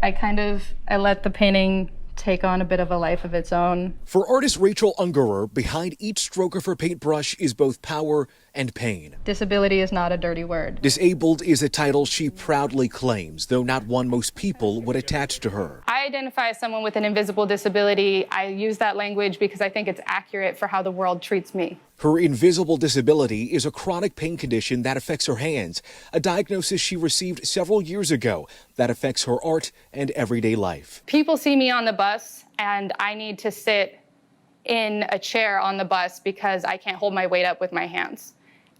I let the painting take on a bit of a life of its own. For artist Rachel Ungerer, behind each stroke of her paintbrush is both power and pain. Disability is not a dirty word. Disabled is a title she proudly claims, though not one most people would attach to her. I identify as someone with an invisible disability. I use that language because I think it's accurate for how the world treats me. Her invisible disability is a chronic pain condition that affects her hands, a diagnosis she received several years ago that affects her art and everyday life. People see me on the bus and I need to sit in a chair on the bus because I can't hold my weight up with my hands.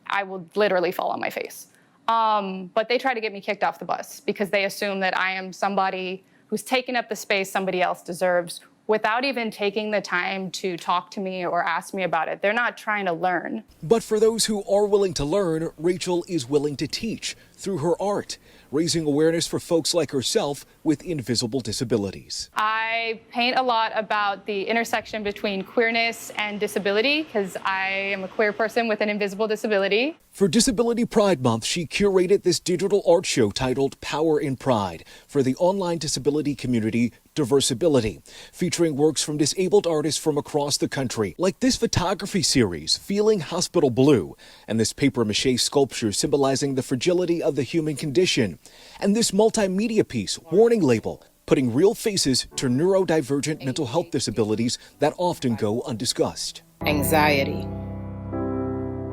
I will literally fall on my face. But they try to get me kicked off the bus because they assume that I am somebody who's taken up the space somebody else deserves without even taking the time to talk to me or ask me about it. They're not trying to learn. But for those who are willing to learn, Rachel is willing to teach through her art, raising awareness for folks like herself with invisible disabilities. I paint a lot about the intersection between queerness and disability because I am a queer person with an invisible disability. For Disability Pride Month, she curated this digital art show titled Power in Pride for the online disability community Diversability, featuring works from disabled artists from across the country, like this photography series, Feeling Hospital Blue, and this papier-mâché sculpture symbolizing the fragility of the human condition, and this multimedia piece, Warning Label, putting real faces to neurodivergent mental health disabilities that often go undiscussed. Anxiety.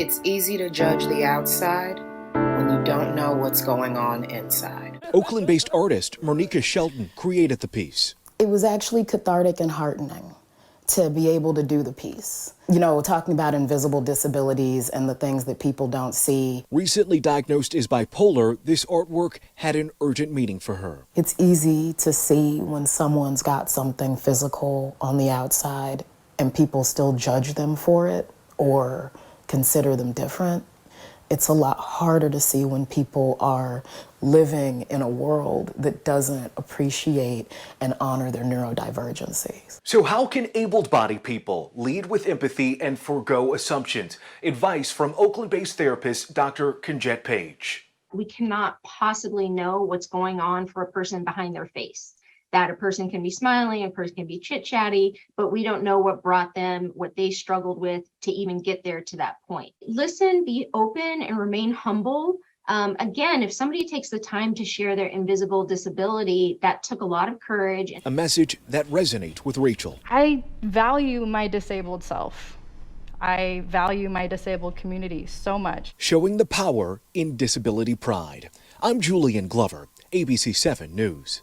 It's easy to judge the outside when you don't know what's going on inside. Oakland-based artist Marnika Shelton created the piece. It was actually cathartic and heartening to be able to do the piece. You know, talking about invisible disabilities and the things that people don't see. Recently diagnosed as bipolar, this artwork had an urgent meaning for her. It's easy to see when someone's got something physical on the outside and people still judge them for it or consider them different. It's a lot harder to see when people are living in a world that doesn't appreciate and honor their neurodivergencies. So how can able-bodied people lead with empathy and forego assumptions? Advice from Oakland-based therapist Dr. Congette Page. We cannot possibly know what's going on for a person behind their face. That a person can be smiling, a person can be chit-chatty, but we don't know what brought them, what they struggled with to even get there to that point. Listen, be open, and remain humble. Again, if somebody takes the time to share their invisible disability, that took a lot of courage. A message that resonates with Rachel. I value my disabled self. I value my disabled community so much. Showing the power in disability pride. I'm Julian Glover, ABC7 News.